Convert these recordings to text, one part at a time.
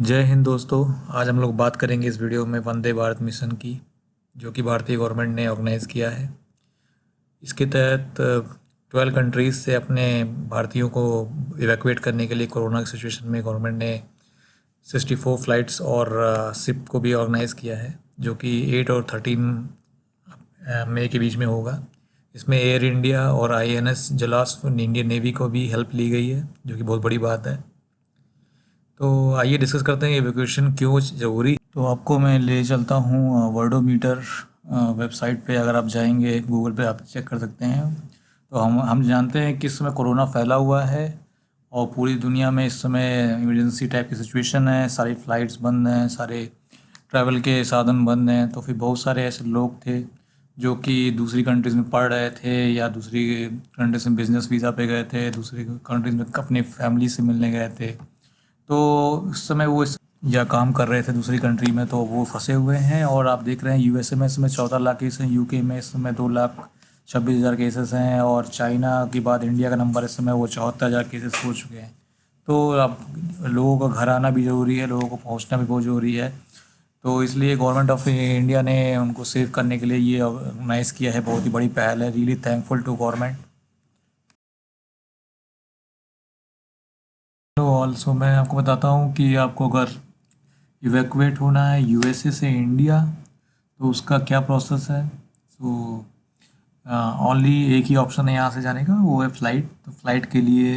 जय हिंद दोस्तों। आज हम लोग बात करेंगे इस वीडियो में वंदे भारत मिशन की, जो कि भारतीय गवर्नमेंट ने ऑर्गेनाइज़ किया है। इसके तहत 12 कंट्रीज़ से अपने भारतीयों को इवैक्यूएट करने के लिए कोरोना की सिचुएशन में गवर्नमेंट ने 64 फ़्लाइट्स और शिप को भी ऑर्गेनाइज़ किया है, जो कि 8 और 13 मई के बीच में होगा। इसमें एयर इंडिया और INS जलाश्व इंडियन नेवी को भी हेल्प ली गई है, जो कि बहुत बड़ी बात है। तो आइए डिस्कस करते हैं इवैक्यूएशन क्यों ज़रूरी। तो आपको मैं ले चलता हूँ वर्डोमीटर वेबसाइट पे। अगर आप जाएंगे गूगल पे, आप चेक कर सकते हैं। तो हम जानते हैं कि इस समय कोरोना फैला हुआ है और पूरी दुनिया में इस समय इमरजेंसी टाइप की सिचुएशन है। सारी फ़्लाइट्स बंद हैं, सारे ट्रैवल के साधन बंद हैं। तो फिर बहुत सारे ऐसे लोग थे जो कि दूसरी कंट्रीज़ में पढ़ रहे थे या दूसरी कंट्रीज़ में बिज़नेस वीज़ा पे गए थे, दूसरी कंट्रीज़ में अपनी फैमिली से मिलने गए थे। तो उस समय वो या काम कर रहे थे दूसरी कंट्री में, तो वो फंसे हुए हैं। और आप देख रहे हैं यूएसए में इस समय 14 लाख केस हैं, यूके में इस समय 2,26,000 केसेस हैं, और चाइना के बाद इंडिया का नंबर इस समय वो 74,000 केसेस हो चुके हैं। तो अब लोगों का घर आना भी ज़रूरी है, लोगों को पहुंचना भी बहुत ज़रूरी है। तो इसलिए गवर्नमेंट ऑफ इंडिया ने उनको सेव करने के लिए ये ऑर्गेनाइज़ किया है। बहुत ही बड़ी पहल है। Really thankful to government. तो ऑल्सो मैं आपको बताता हूँ कि आपको अगर इवैक्यूएट होना है यूएसए से इंडिया, तो उसका क्या प्रोसेस है। सो ओनली एक ही ऑप्शन है यहाँ से जाने का, वो है फ़्लाइट। तो फ़्लाइट के लिए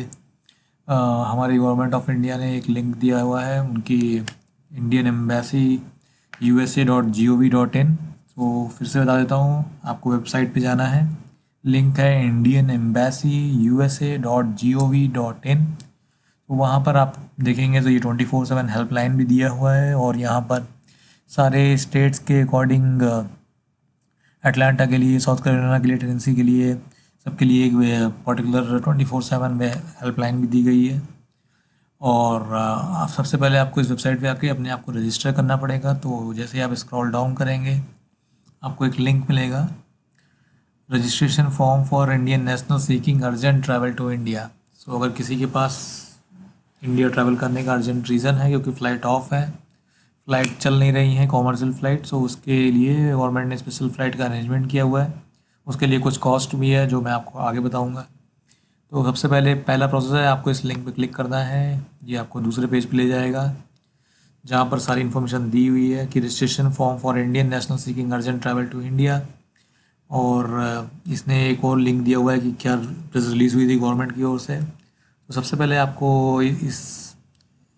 हमारी गवर्नमेंट ऑफ इंडिया ने एक लिंक दिया हुआ है, उनकी इंडियन एम्बेसी USA.gov.in। तो फिर से बता देता हूँ, आपको वेबसाइट पे जाना है। लिंक है इंडियन एम्बेसी USA.gov.in। तो वहाँ पर आप देखेंगे तो ये 24/7 हेल्पलाइन भी दिया हुआ है, और यहाँ पर सारे स्टेट्स के अकॉर्डिंग अटलांटा के लिए, साउथ कैरोलिना के लिए, टेनेसी के लिए, सबके लिए एक पर्टिकुलर 24/7 में हेल्पलाइन भी दी गई है। और आप सबसे पहले आपको इस वेबसाइट पे आके अपने आप को रजिस्टर करना पड़ेगा। तो जैसे ही आप स्क्रॉल डाउन करेंगे, आपको एक लिंक मिलेगा, registration form for Indian national seeking urgent travel to India. So अगर किसी के पास इंडिया ट्रैवल करने का अर्जेंट रीज़न है, क्योंकि फ़्लाइट ऑफ है, फ़्लाइट चल नहीं रही हैं कॉमर्शियल फ़्लाइट, सो उसके लिए गवर्नमेंट ने स्पेशल फ़्लाइट का अरेंजमेंट किया हुआ है। उसके लिए कुछ कॉस्ट भी है, जो मैं आपको आगे बताऊंगा। तो सबसे पहले पहला प्रोसेस है, आपको इस लिंक पे क्लिक करना है। ये आपको दूसरे पेज पे ले जाएगा, जहाँ पर सारी इन्फॉर्मेशन दी हुई है कि registration form for Indian national seeking urgent travel to India. और इसने एक और लिंक दिया हुआ है कि क्या प्रेस रिलीज़ हुई थी गवर्नमेंट की ओर से। तो सबसे पहले आपको इस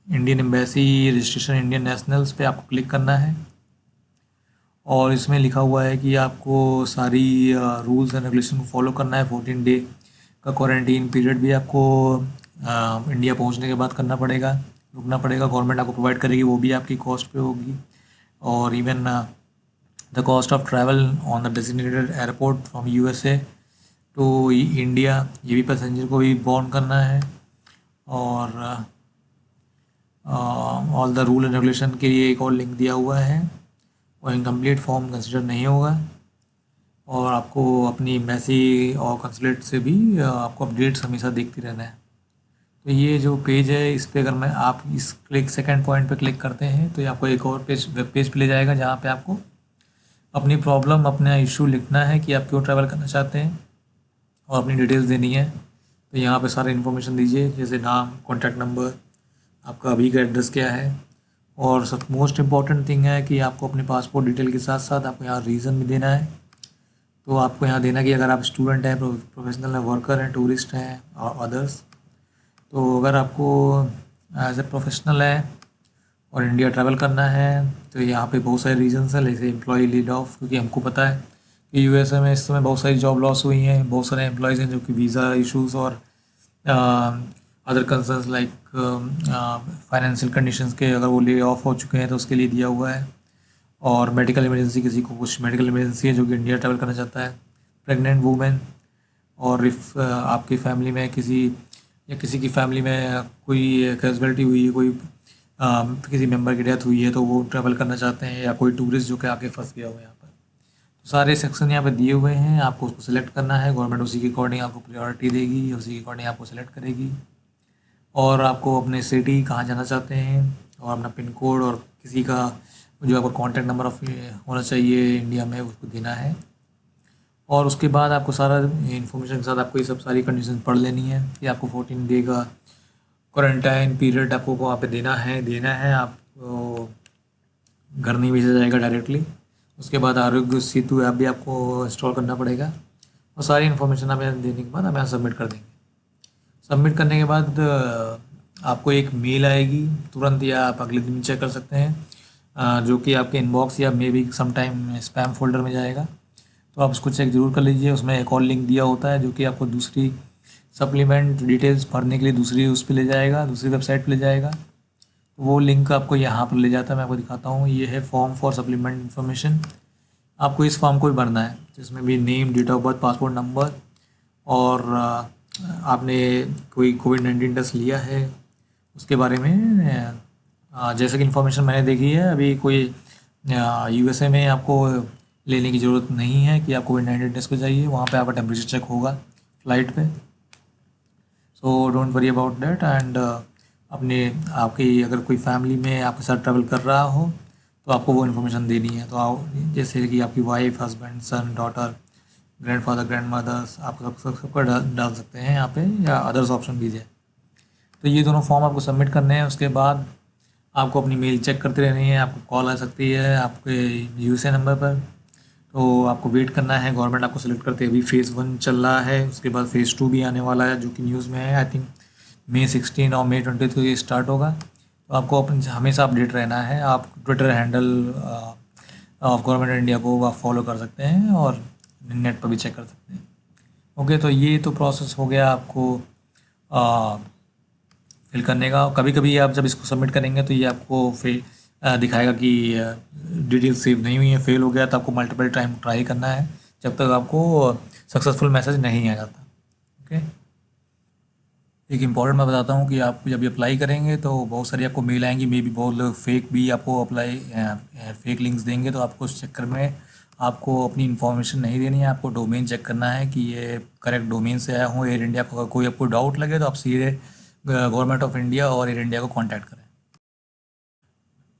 Indian embassy registration Indian nationals पे आपको क्लिक करना है, और इसमें लिखा हुआ है कि आपको सारी रूल्स एंड रेगुलेशन को फॉलो करना है। 14 डे का क्वारंटीन पीरियड भी आपको इंडिया पहुंचने के बाद करना पड़ेगा, रुकना पड़ेगा। गवर्नमेंट आपको प्रोवाइड करेगी, वो भी आपकी कॉस्ट पे होगी। और even the cost of travel on the designated airport from USA to India, ये भी पैसेंजर को भी बॉर्न करना है। और all the rule and regulation के लिए एक और लिंक दिया हुआ है, और इनकम्प्लीट फॉर्म कंसिडर नहीं होगा। और आपको अपनी एम्बेसी और कंसुलेट से भी आपको अपडेट्स हमेशा देखते रहना है। तो ये जो पेज है, इस पे अगर मैं आप इस क्लिक सेकंड पॉइंट पे क्लिक करते हैं, तो ये आपको एक और पेज, वेब पेज पे ले जाएगा, जहाँ पे आपको अपनी प्रॉब्लम, अपना इशू लिखना है कि आप क्यों ट्रैवल करना चाहते हैं, और अपनी डिटेल्स देनी है। तो यहाँ पे सारे इन्फॉर्मेशन दीजिए, जैसे नाम, कॉन्टैक्ट नंबर, आपका अभी का एड्रेस क्या है। और सब मोस्ट इम्पॉर्टेंट थिंग है कि आपको अपने पासपोर्ट डिटेल के साथ साथ आपको यहाँ रीज़न भी देना है। तो आपको यहाँ देना कि अगर आप स्टूडेंट हैं, प्रोफेशनल हैं, वर्कर हैं, टूरिस्ट हैं और अदर्स। तो अगर आपको एज ए प्रोफेशनल है और इंडिया ट्रैवल करना है, तो यहाँ पे बहुत सारे रीजंस हैं, जैसे एम्प्लॉय लीड ऑफ, क्योंकि हमको पता है कि USA में इस समय बहुत सारी जॉब लॉस हुई हैं। बहुत सारे एम्प्लॉयज़ हैं जो कि वीज़ा इश्यूज और other concerns like financial conditions के, अगर वो ले ऑफ हो चुके हैं, तो उसके लिए दिया हुआ है। और मेडिकल इमरजेंसी, किसी को कुछ मेडिकल इमरजेंसी है जो कि इंडिया ट्रैवल करना चाहता है, प्रेग्नेंट वूमेन, और इफ़ आपकी फैमिली में किसी, या किसी की फैमिली में कोई कैजुअलिटी हुई है, कोई किसी मेंबर की डेथ हुई है, तो वो ट्रैवल करना चाहते हैं, या कोई टूरिस्ट जो कि आके फंस गया हो यहाँ पर। तो सारे सेक्शन यहाँ पे दिए हुए हैं, आपको उसको सिलेक्ट करना है। गवर्नमेंट उसी के अकॉर्डिंग आपको प्रायोरिटी देगी, उसी के अकॉर्डिंग आपको सिलेक्ट करेगी। और आपको अपने सिटी कहाँ जाना चाहते हैं, और अपना पिन कोड और किसी का जो आपका कॉन्टैक्ट नंबर ऑफ होना चाहिए इंडिया में उसको देना है। और उसके बाद आपको सारा इन्फॉर्मेशन के साथ आपको ये सब सारी कंडीशन पढ़ लेनी है कि आपको 14 डे का क्वारंटाइन पीरियड आपको वहाँ पे देना है आपको, घर नहीं भेजा जाएगा डायरेक्टली। उसके बाद आरोग्य सेतु ऐप भी आपको इंस्टॉल करना पड़ेगा और सारी इन्फॉर्मेशन आप यहाँ देने के बाद आप यहाँ सबमिट कर देंगे। सबमिट करने के बाद आपको एक मेल आएगी तुरंत या आप अगले दिन चेक कर सकते हैं, जो कि आपके इनबॉक्स या may be sometime spam folder में जाएगा। तो आप उसको चेक ज़रूर कर लीजिए। उसमें एक और लिंक दिया होता है जो कि आपको दूसरी सप्लीमेंट डिटेल्स भरने के लिए दूसरी उस पे ले जाएगा, दूसरी वेबसाइट पे ले जाएगा। वो लिंक आपको यहाँ पर ले जाता है, मैं आपको दिखाता हूँ। ये है फॉर्म फॉर सप्लीमेंट इन्फॉर्मेशन। आपको इस फॉर्म को भी भरना है जिसमें भी name, date of birth, passport number और आपने कोई कोविड-19 टेस्ट लिया है उसके बारे में। जैसे कि इन्फॉर्मेशन मैंने देखी है, अभी कोई यूएसए में आपको लेने की ज़रूरत नहीं है कि आप कोविड-19 टेस्ट पे जाइए, वहाँ पे आपका टेम्परेचर चेक होगा फ़्लाइट पे। So don't worry about that. And अपने आपकी अगर कोई फैमिली में आपके साथ ट्रैवल कर रहा हो तो आपको वो इन्फॉर्मेशन देनी है। तो आप जैसे कि आपकी वाइफ, हस्बैंड, सन, डॉटर, ग्रैंडफादर, ग्रैंडमदर्स, आप सबका डाल सकते हैं यहाँ पे, या अदर्स ऑप्शन भी है। तो ये दोनों फॉर्म आपको सबमिट करने हैं। उसके बाद आपको अपनी मेल चेक करते रहनी है। आपको कॉल आ सकती है आपके यूएसए नंबर पर, तो आपको वेट करना है। गवर्नमेंट आपको सेलेक्ट करते हैं। अभी फ़ेज़ 1 चल रहा है, उसके बाद फ़ेज़ 2 भी आने वाला है जो कि न्यूज़ में है। आई थिंक May 16 और May 20 को ये स्टार्ट होगा। तो आपको अपन हमेशा अपडेट रहना है। आप Twitter handle of government India को आप फॉलो कर सकते हैं और नेट पर भी चेक कर सकते हैं। ओके, तो ये तो प्रोसेस हो गया आपको फिल करने का। कभी कभी आप जब इसको सबमिट करेंगे तो ये आपको फिर दिखाएगा कि डिटेल सेव नहीं हुई है, फेल हो गया। तो आपको मल्टीपल टाइम ट्राई करना है जब तक आपको सक्सेसफुल मैसेज नहीं आ जाता। ओके, एक इम्पॉर्टेंट मैं बताता हूँ कि आप जब ये अप्लाई करेंगे तो बहुत सारी आपको मेल आएंगी, मे बी बहुत लोग फेक भी आपको अप्लाई फेक लिंक्स देंगे। तो आपको उस चक्कर में आपको अपनी इन्फॉर्मेशन नहीं देनी है। आपको डोमेन चेक करना है कि ये करेक्ट डोमेन से आया हूँ एयर इंडिया को। कोई आपको डाउट लगे तो आप सीधे गवर्नमेंट ऑफ इंडिया और एयर इंडिया को कॉन्टैक्ट करें।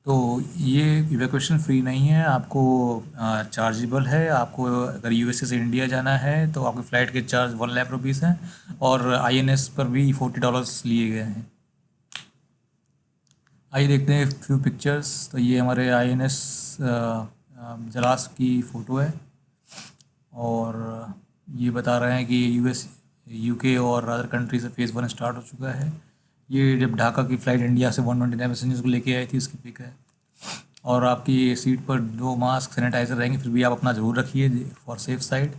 तो ये इवैक्यूएशन फ़्री नहीं है, आपको चार्जेबल है। आपको अगर यूएसए से इंडिया जाना है तो आपके फ़्लाइट के चार्ज 1 लाख रुपीज़ हैं और आईएनएस पर भी $40 लिए गए हैं। आइए देखते हैं फ्यू पिक्चर्स। तो ये हमारे आईएनएस जलास की फ़ोटो है और ये बता रहे हैं कि यूएस, यूके और अदर कंट्री से फ़ेज़ 1 स्टार्ट हो चुका है। ये जब ढाका की फ़्लाइट इंडिया से 129 पैसेंजर्स को लेके आई थी उसकी पिक है। और आपकी सीट पर 2 मास्क सैनिटाइज़र रहेंगे, फिर भी आप अपना ज़रूर रखिए फॉर सेफ साइड।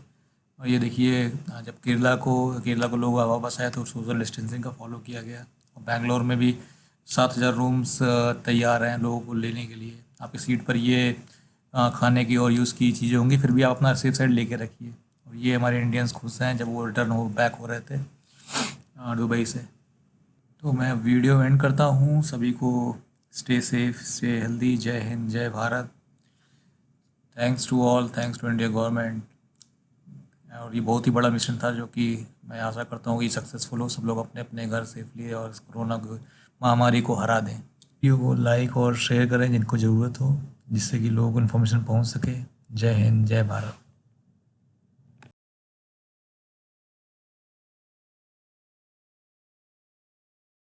और ये देखिए जब केरला को लोग वापस आए तो सोशल डिस्टेंसिंग का फॉलो किया गया। और बैंगलोर में भी 7,000 रूम्स तैयार हैं लोगों को लेने के लिए। आपकी सीट पर ये खाने की और यूज़ की चीज़ें होंगी, फिर भी आप अपना सेफ साइड लेके रखिए। और ये हमारे इंडियंस खुश हैं जब वो रिटर्न हो बैक हो रहे थे दुबई से। तो मैं वीडियो एंड करता हूँ। सभी को स्टे सेफ, स्टे हेल्दी। जय हिंद, जय Bharat. Thanks to all, thanks to India government. और ये बहुत ही बड़ा मिशन था जो कि मैं आशा करता हूँ कि सक्सेसफुल हो। सब लोग अपने अपने घर सेफली और इस कोरोना महामारी को हरा दें। वीडियो को लाइक और शेयर करें जिनको ज़रूरत हो, जिससे कि लोगों को इन्फॉर्मेशन पहुँच सके। जय हिंद, जय भारत।